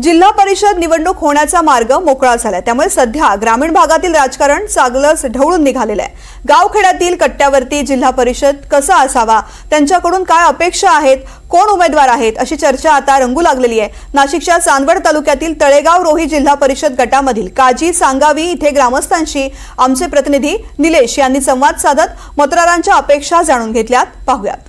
जिल्हा परिषद निवडणूक होण्याचा मार्ग मोकळा झालाय। त्यामुळे सध्या ग्रामीण भागातील राजकारण चांगलंच ढवळून निघालेलं आहे। गावखेड्यातील कट्ट्यावरती जिल्हा परिषद कसा असावा, त्यांच्याकडून काय अपेक्षा आहेत, कोण उमेदवार आहेत अशी चर्चा आता रंगू लागलेली आहे। नाशिकच्या चांदवड तालुक्यातील तळेगाव रोही जिल्हा परिषद गटामधील काजी सांगावी इथे ग्रामस्थांशी आमचे प्रतिनिधी निलेश यांनी संवाद साधत मतदारांच्या अपेक्षा जाणून घेतल्यात। पाहूयात।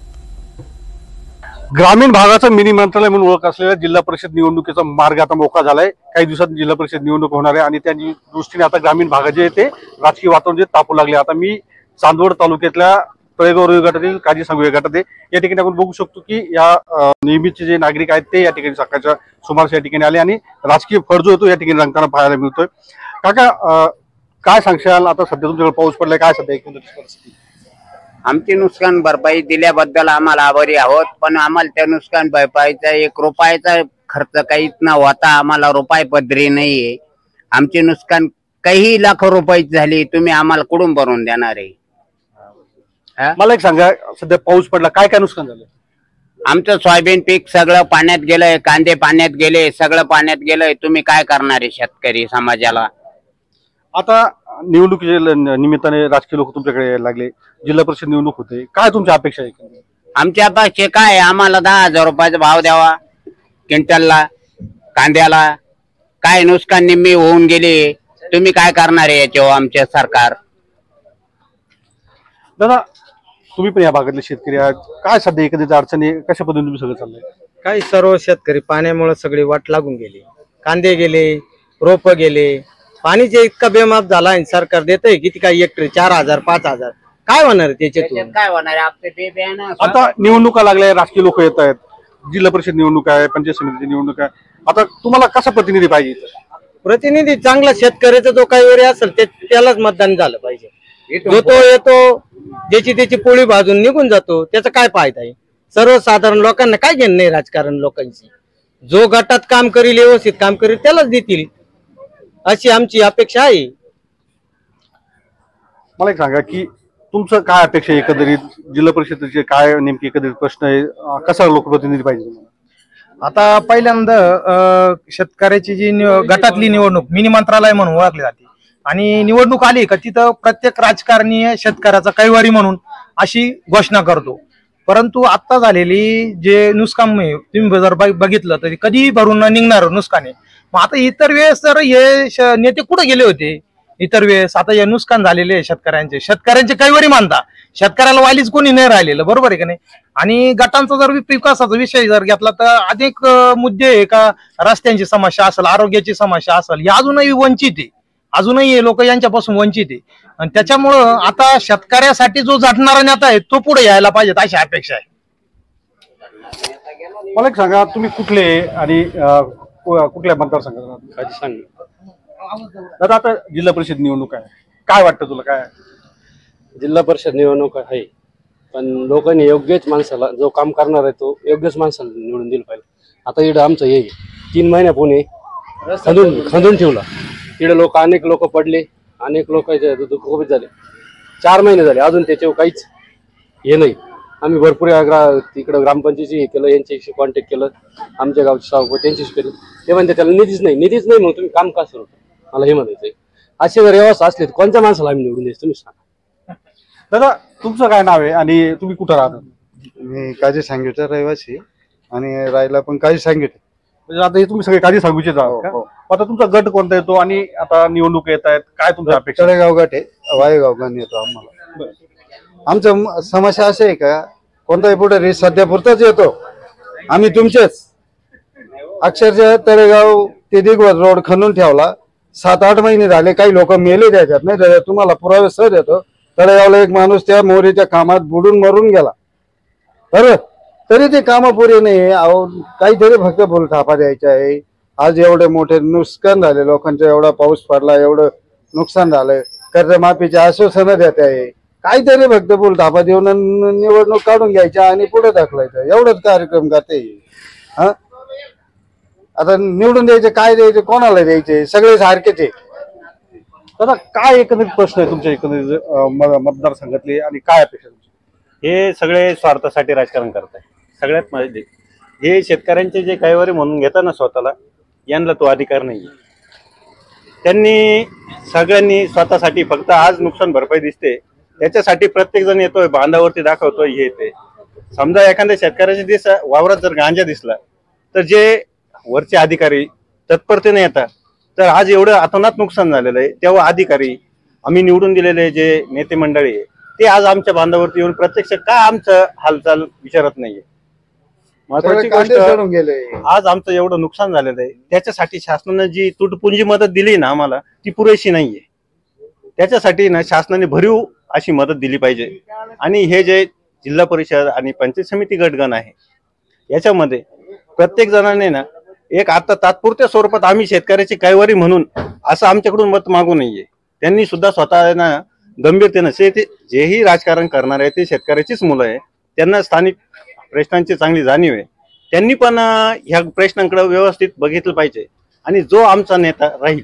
ग्रामीण भागाचं मिनी मंत्रालय म्हणून ओळख असलेल्या जिल्हा परिषद निवडणुकीचा मार्ग आता मोकळा झालाय। काही दिवसात जिल्हा परिषद निवडणूक होणार आहे आणि त्या दृष्टीने आता ग्रामीण भागात जे ते राजकीय वातावरण जे तापू लागले। आता मी चांदवड तालुक्यातल्या तळेगाव रोही गटातील काजी सांगवी गटात आहे। या ठिकाणी आपण बघू शकतो की या नेहमीचे जे नागरिक आहेत ते या ठिकाणी सकाळच्या सुमारास या ठिकाणी आले आणि राजकीय फड जो होतो या ठिकाणी रंगताना पाहायला मिळतोय। काका, काय सांगशाल? आता सध्या तुमच्याकडे पाऊस पडलाय, काय सध्या एकंदरीत परिस्थिती? आमची नुकसान भरपाई दिल्याबद्दल आम्हाला आभारी आहोत, पण आम्हाला त्या नुकसान भरपाईचा 1 रुपयाचा खर्च काहीच न होता आम्हाला रुपये पदरी नाहीये। आमचे नुकसान काही लाख रुपये झाली, तुम्ही आम्हाला कुठून भरून देणार आहे? मला एक सांगा, सध्या पाऊस पडला, काय काय नुकसान झालं? आमचं सोयाबीन पीक सगळं पाण्यात गेलंय, कांदे पाण्यात गेले, सगळं पाण्यात गेलंय। तुम्ही काय करणार आहे शेतकरी समाजाला? आता निवडणुकीच्या निमित्ताने राजकीय लोक तुमच्याकडे यायला लागले, जिल्हा परिषद निवडणूक होते, काय तुमच्या अपेक्षा आहे? आमच्या अपेक्षा काय? आम्हाला 10,000 रुपयाचा भाव द्यावा क्विंटलला कांद्याला। काय नुकसान निम्मी होऊन गेले, तुम्ही काय करणार आहे याच्यावर आमचे सरकार? दादा, तुम्ही पण या भागातले शेतकरी आहात, काय सध्या एकंदरीत अडचणी, कशा पद्धतीने तुम्ही सगळं चाललंय? काही सर्व शेतकरी पाण्यामुळे सगळी वाट लागून गेली, कांदे गेले, रोप गेले, पाणीचे इतका बेमाप झाला आणि सरकार देतंय किती, काय हेक्टरी 4,000 5,000, काय होणार त्याच्यातून? काय होणार आपले? आता निवडणुका लागल्या, राजकीय लोक येत आहेत, जिल्हा परिषद निवडणूक आहे, पंचायत समितीची निवडणूक आहे, आता तुम्हाला कसा प्रतिनिधी पाहिजे? प्रतिनिधी चांगला शेतकऱ्याचा जो काही वरी असेल त्यालाच मतदान झालं पाहिजे। जो तो येतो, ज्याची त्याची पोळी भाजून निघून जातो, त्याचा काय फायदा आहे? सर्वसाधारण लोकांना काय घेणं नाही राजकारण लोकांची। जो गटात काम करील, व्यवस्थित काम करील त्यालाच देतील, अशी आमची अपेक्षा आहे। मला एक सांगा की तुमचं काय अपेक्षा आहे एकंदरीत, जिल्हा परिषदेचे काय नेमके एकंदरीत प्रश्न आहे, कसा लोकप्रतिनिधी पाहिजे तुम्हाला? आता पहिल्यांदा शेतकऱ्याची जी गटातली निवडणूक मिनी मंत्रालय म्हणून ओळखली जाते आणि निवडणूक आली का तिथं प्रत्येक राजकारणी शेतकऱ्याचा कैवारी म्हणून अशी घोषणा करतो। परंतु आता झालेली जे नुकसान तुम्ही जर बघितलं तर कधी भरून न निघणार नुकसान आहे। मग आता इतर वेळेस तर हे नेते कुठे गेले होते इतर वेळेस? आता हे नुकसान झालेले आहे शेतकऱ्यांचे कैवारी मानता, शेतकऱ्याला वालीच कोणी नाही राहिलेलं, बरोबर आहे का नाही? आणि गटांचा जर विकासाचा विषय जर घेतला तर अनेक मुद्दे आहे का, रस्त्यांची समस्या असेल, आरोग्याची समस्या असेल, हे अजूनही वंचित आहे, अजूनही हे लोक यांच्यापासून वंचित आहे। आणि त्याच्यामुळं आता शेतकऱ्यासाठी जो झटणारा नेता आहे तो पुढे यायला पाहिजे अशी अपेक्षा आहे। मला एक सांगा, तुम्ही कुठले आणि कुठल्या मतदारसंघात? सांग दादा, आता जिल्हा परिषद निवडणूक आहे, काय वाटतं तुला? काय जिल्हा परिषद निवडणूक आहे, पण लोकांनी योग्यच माणसाला, जो काम करणार आहे तो योग्यच माणसाला निवडून दिलं पाहिजे। आता इकडं आमचं हे 3 महिन्यापूर्वी खंदून ठेवला, इकडे अनेक लोक पडले, अनेक लोक दुःखोपित झाले, 4 महिने झाले अजून त्याच्यावर काहीच हे नाही। आम्ही भरपूर तिकडं ग्रामपंचायतीची हे केलं, यांच्याशी कॉन्टॅक्ट केलं, आमच्या गावची सावको त्यांच्याशी केलं, ते म्हणते त्याला निधीच नाही। मग तुम्ही काम का सुरू? मला हे म्हणायचंय, असे जर व्यवस्था असले तर कोणत्या माणसाला आम्ही निवडून द्यायचं तुम्ही सांगा? दादा, तुमचं काय नाव आहे आणि तुम्ही कुठं राहता? मी काजी सांगवीचा रहिवासी आणि राहायला पण काजी सांगवीत। म्हणजे आता हे तुम्ही सगळे काजी सांगूचे आहात का? आता तुमचा गट कोणता येतो आणि आता निवडणूक येत आहेत, काय तुमच्या अपेक्षा? तळेगाव गट आहे, वायगाव गण येतो आम्हाला। आमचं समस्या असं आहे का, कोणताही पुढे सध्या पुरताच येतो आम्ही तुमचेच, अक्षरशः तळेगाव ते दिगवत रोड खणून ठेवला, 7-8 महिने झाले, काही लोक मेले त्याच्यात, नाही तुम्हाला पुरावे सर देतो। तळेगावला एक माणूस त्या मोरीच्या कामात बुडून मरून गेला, बरोबर, तरी ते काम पुरे नाही। अहो, काहीतरी फक्त बोलथापा द्यायचा आहे। आज एवढे मोठे नुकसान झाले लोकांचं, एवढा पाऊस पडला, एवढं नुकसान झालं, कर्जमाफीचे आश्वासनं देत आहे, काहीतरी फक्त बोलथापा देऊन निवडणूक काढून घ्यायच्या आणि पुढे ढकलायचं, एवढंच कार्यक्रम करते। हा, आता निवडून द्यायचे, काय द्यायचे, कोणाला द्यायचे, सगळे सारखेच आहे। दादा, काय एकंदरीत प्रश्न आहे तुमच्या एकंदरीत मतदारसंघातले आणि काय अपेक्षा? हे सगळे स्वार्थासाठी राजकारण करताय। सगळ्यात म्हणजे हे शेतकऱ्यांचे जे कैवारी म्हणून घेतात ना स्वतःला, यांना तो अधिकार नाही. त्यांनी सगळ्यांनी स्वतःसाठी फक्त आज नुकसान भरपाई दिसते त्याच्यासाठी प्रत्येक जण येतोय, बांधावरती दाखवतोय, हे ते. समजा एखाद्या शेतकऱ्याच्या वावरात जर गांजा दिसला तर जे वरचे अधिकारी तत्परतेने येतात. तर आज एवढं अतोनात नुकसान झालेलं आहे, तेव्हा अधिकारी आम्ही निवडून दिलेले जे नेते मंडळी आहे ते आज आमच्या बांधावरती येऊन प्रत्यक्ष का आमचं हालचाल विचारत नाहीये. महत्वाची गोष्ट, आज आमचं एवढं नुकसान झालेलं आहे त्याच्यासाठी शासनाने जी तुटपुंजी मदत दिली ना आम्हाला ती पुरेशी नाहीये. त्याच्यासाठी ना शासनाने भरीव अशी मदत दिली पाहिजे. आणि हे जे जिल्हा परिषद आणि पंचायत समिती गटगण आहे याच्यामध्ये प्रत्येक जणांनी ना एक आता तात्पुरत्या स्वरूपात आम्ही शेतकऱ्याची कैवारी म्हणून असं आमच्याकडून मत मागू नाहीये. त्यांनी सुद्धा स्वतः ना गंभीरतेनं जेही राजकारण करणार आहे ते शेतकऱ्याचीच मुलं आहे, त्यांना स्थानिक प्रश्नांची चांगली जाणीव आहे. त्यांनी पण ह्या प्रश्नांकडे व्यवस्थित बघितलं पाहिजे. आणि जो आमचा नेता राहील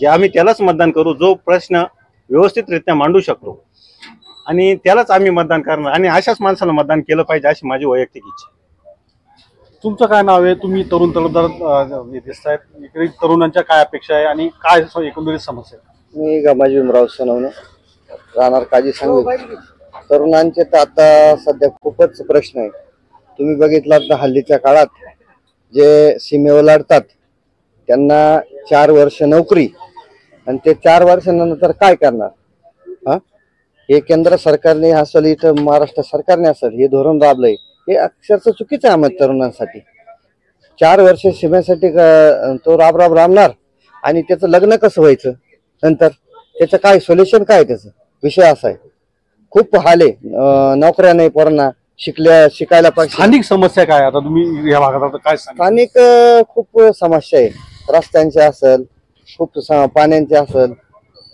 जे आम्ही त्यालाच मतदान करू, जो प्रश्न व्यवस्थितरित्या मांडू शकतो आणि त्यालाच आम्ही मतदान करणार आणि अशाच माणसाला मतदान केलं पाहिजे अशी माझी वैयक्तिक इच्छा. तुमचं काय नाव आहे? तुम्ही तरुण तरुणदार दिसतायत, इकडे तरुणांच्या काय अपेक्षा आहे आणि काय एकंदरीत समस्या आहे? मी गमाजी भीमराव सोनवणे, राहणार काजी सांगली. तरुणांचे तर आता सध्या खूपच प्रश्न आहे. तुम्ही बघितलात तर हल्लीच्या काळात जे सीमेवर लढतात त्यांना 4 वर्ष नोकरी आणि ते 4 वर्षानंतर काय करणार? हे केंद्र सरकारने असेल, इथं महाराष्ट्र सरकारने असेल, हे धोरण राबलंय हे अक्षरशः चुकीचं आहे आम्हाला तरुणांसाठी. 4 वर्ष सीमेसाठी तो राबणार आणि त्याचं लग्न कसं व्हायचं नंतर? त्याचं काय सोल्युशन काय? त्याचं विषय असा आहे. खूप हाल आहे, नोकऱ्या नाही पोरांना, शिकायला पाहिजे. स्थानिक समस्या काय आता तुम्ही या भागात काय? स्थानिक खूप समस्या आहे, रस्त्यांच्या असेल, खूप पाण्याच्या असेल,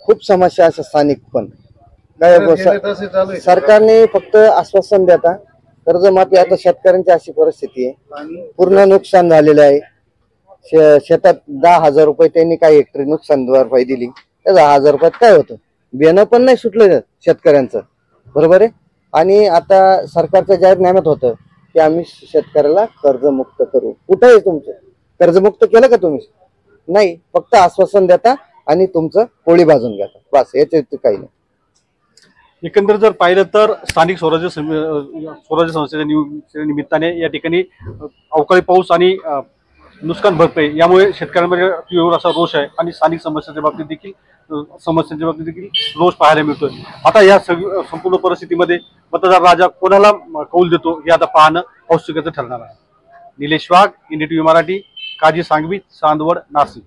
खूप समस्या असेल स्थानिक. पण काय सरकारने फक्त आश्वासन देता कर्जमाफी. आता शेतकऱ्यांची अशी परिस्थिती आहे, पूर्ण नुकसान झालेलं आहे. शेतात 10,000 रुपये त्यांनी काही हेक्टरी नुकसान भरपाई दिली, त्या 10,000 रुपयात काय होतं? बियाणं पण नाही सुटलं शेतकऱ्यांचं, बरोबर आहे. आणि आता सरकारच्या जाहीरनाम्यात होतं की आम्ही शेतकऱ्याला कर्जमुक्त करू. कुठं आहे तुमचं? कर्जमुक्त केलं का तुम्ही? नाही, फक्त आश्वासन देता आणि तुमचं पोळी भाजून घेता, बस. याच्यात काही नाही. एकंदर जर पाहिलं तर स्थानिक स्वराज्य संस्थेच्या निमित्ताने या ठिकाणी अवकाळी पाऊस आणि नुकसान भरपाई यामुळे शेतकऱ्यांमध्ये तीव्र असा रोष आहे आणि स्थानिक समस्यांच्या बाबतीत देखील रोष पाहायला मिळतोय. आता या संपूर्ण परिस्थितीमध्ये मतदार राजा कोणाला कौल देतो हे आता पाहणं औत्सुक्याचं ठरणार आहे. निलेश वाघ, NDTV मराठी, काजी सांगवी, चांदवड, नाशिक.